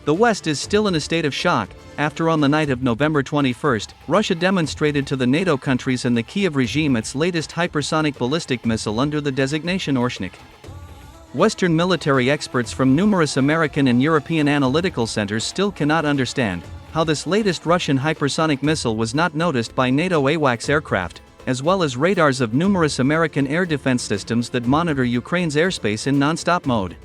The West is still in a state of shock, after on the night of November 21, Russia demonstrated to the NATO countries and the Kiev regime its latest hypersonic ballistic missile under the designation Oreshnik. Western military experts from numerous American and European analytical centers still cannot understand how this latest Russian hypersonic missile was not noticed by NATO AWACS aircraft, as well as radars of numerous American air defense systems that monitor Ukraine's airspace in non-stop mode.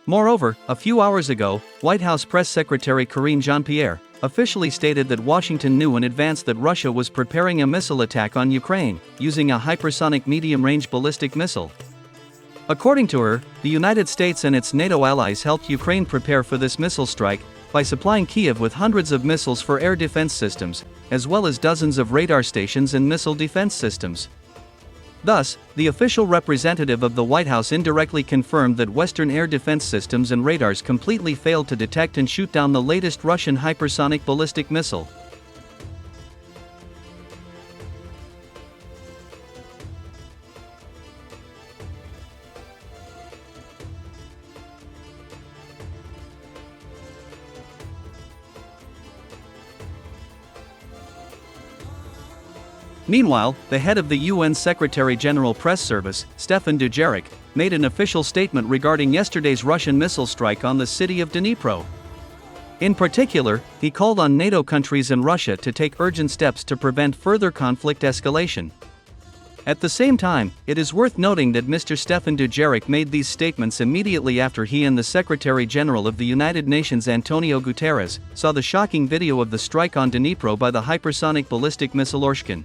Moreover, a few hours ago, White House Press Secretary Karine Jean-Pierre officially stated that Washington knew in advance that Russia was preparing a missile attack on Ukraine, using a hypersonic medium-range ballistic missile. According to her, the United States and its NATO allies helped Ukraine prepare for this missile strike by supplying Kiev with hundreds of missiles for air defense systems, as well as dozens of radar stations and missile defense systems. Thus, the official representative of the White House indirectly confirmed that Western air defense systems and radars completely failed to detect and shoot down the latest Russian hypersonic ballistic missile. Meanwhile, the head of the UN Secretary-General Press Service, Stefan Dujarric, made an official statement regarding yesterday's Russian missile strike on the city of Dnipro. In particular, he called on NATO countries and Russia to take urgent steps to prevent further conflict escalation. At the same time, it is worth noting that Mr. Stefan Dujarric made these statements immediately after he and the Secretary-General of the United Nations Antonio Guterres saw the shocking video of the strike on Dnipro by the hypersonic ballistic missile Oreshnik.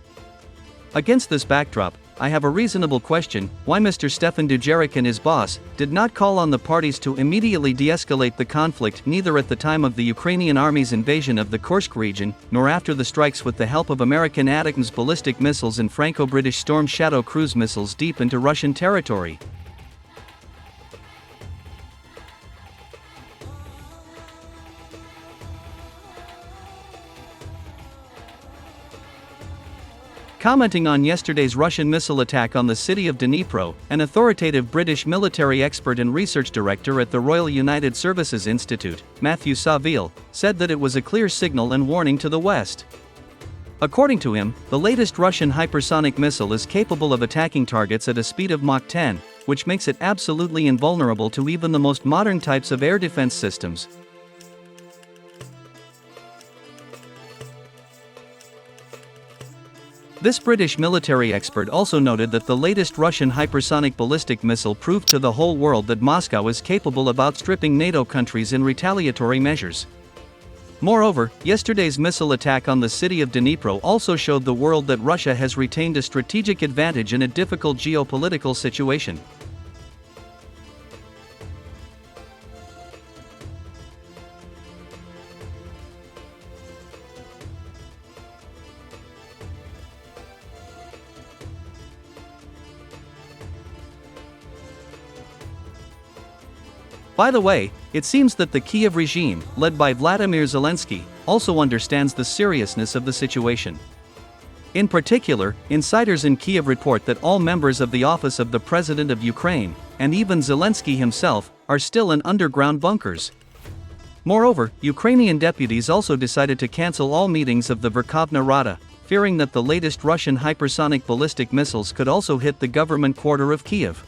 Against this backdrop, I have a reasonable question: why Mr. Stefan Dujarric and his boss did not call on the parties to immediately de-escalate the conflict, neither at the time of the Ukrainian army's invasion of the Kursk region, nor after the strikes with the help of American ATACMS ballistic missiles and Franco-British Storm Shadow cruise missiles deep into Russian territory. Commenting on yesterday's Russian missile attack on the city of Dnipro, an authoritative British military expert and research director at the Royal United Services Institute, Matthew Saville, said that it was a clear signal and warning to the West. According to him, the latest Russian hypersonic missile is capable of attacking targets at a speed of Mach 10, which makes it absolutely invulnerable to even the most modern types of air defense systems. This British military expert also noted that the latest Russian hypersonic ballistic missile proved to the whole world that Moscow is capable of outstripping NATO countries in retaliatory measures. Moreover, yesterday's missile attack on the city of Dnipro also showed the world that Russia has retained a strategic advantage in a difficult geopolitical situation. By the way, it seems that the Kiev regime, led by Vladimir Zelensky, also understands the seriousness of the situation. In particular, insiders in Kiev report that all members of the office of the President of Ukraine, and even Zelensky himself, are still in underground bunkers. Moreover, Ukrainian deputies also decided to cancel all meetings of the Verkhovna Rada, fearing that the latest Russian hypersonic ballistic missiles could also hit the government quarter of Kiev.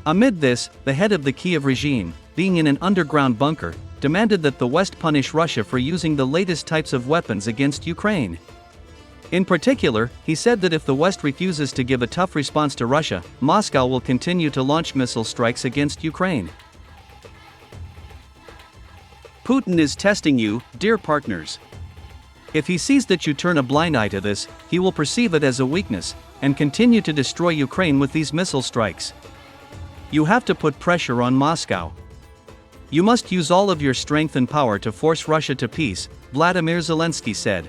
Amid this, the head of the Kiev regime, being in an underground bunker, demanded that the West punish Russia for using the latest types of weapons against Ukraine. In particular, he said that if the West refuses to give a tough response to Russia, Moscow will continue to launch missile strikes against Ukraine. Putin is testing you, dear partners. If he sees that you turn a blind eye to this, he will perceive it as a weakness, and continue to destroy Ukraine with these missile strikes. You have to put pressure on Moscow. You must use all of your strength and power to force Russia to peace, Vladimir Zelensky said.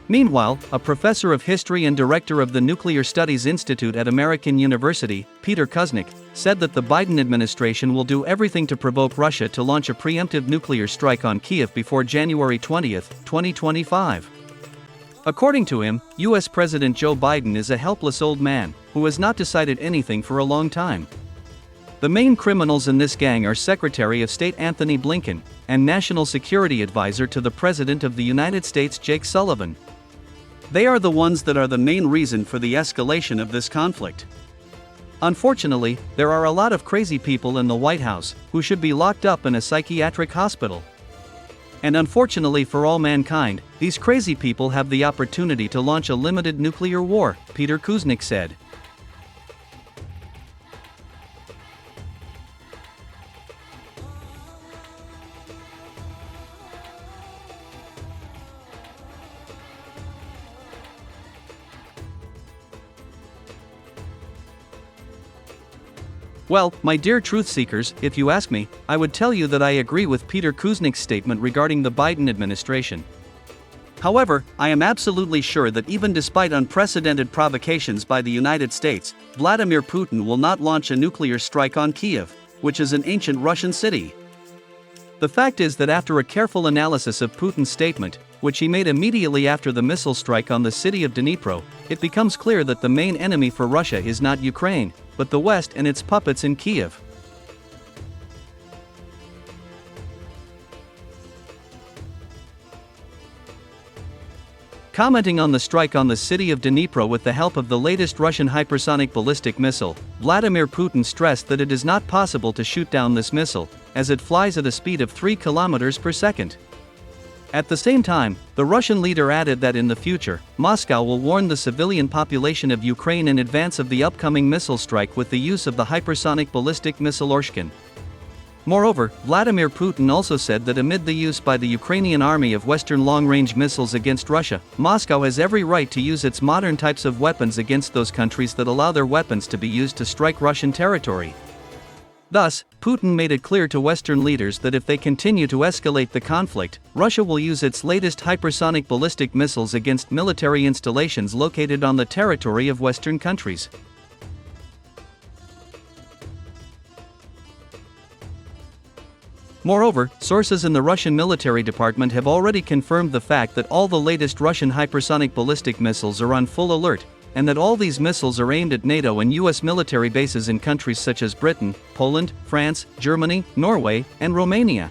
Meanwhile, a professor of history and director of the Nuclear Studies Institute at American University, Peter Kuznick, said that the Biden administration will do everything to provoke Russia to launch a preemptive nuclear strike on Kiev before January 20, 2025. According to him, US President Joe Biden is a helpless old man who has not decided anything for a long time. The main criminals in this gang are Secretary of State Anthony Blinken and National Security Advisor to the President of the United States Jake Sullivan. They are the ones that are the main reason for the escalation of this conflict. Unfortunately, there are a lot of crazy people in the White House who should be locked up in a psychiatric hospital. And unfortunately for all mankind, these crazy people have the opportunity to launch a limited nuclear war, Peter Kuznick said. Well, my dear truth seekers, if you ask me, I would tell you that I agree with Peter Kuznick's statement regarding the Biden administration. However, I am absolutely sure that even despite unprecedented provocations by the United States, Vladimir Putin will not launch a nuclear strike on Kiev, which is an ancient Russian city. The fact is that after a careful analysis of Putin's statement, which he made immediately after the missile strike on the city of Dnipro, it becomes clear that the main enemy for Russia is not Ukraine, but the West and its puppets in Kiev. Commenting on the strike on the city of Dnipro with the help of the latest Russian hypersonic ballistic missile, Vladimir Putin stressed that it is not possible to shoot down this missile, as it flies at a speed of 3 kilometers per second. At the same time, the Russian leader added that in the future, Moscow will warn the civilian population of Ukraine in advance of the upcoming missile strike with the use of the hypersonic ballistic missile Oreshnik. Moreover, Vladimir Putin also said that amid the use by the Ukrainian army of Western long-range missiles against Russia, Moscow has every right to use its modern types of weapons against those countries that allow their weapons to be used to strike Russian territory. Thus, Putin made it clear to Western leaders that if they continue to escalate the conflict, Russia will use its latest hypersonic ballistic missiles against military installations located on the territory of Western countries. Moreover, sources in the Russian military department have already confirmed the fact that all the latest Russian hypersonic ballistic missiles are on full alert, and that all these missiles are aimed at NATO and US military bases in countries such as Britain, Poland, France, Germany, Norway, and Romania.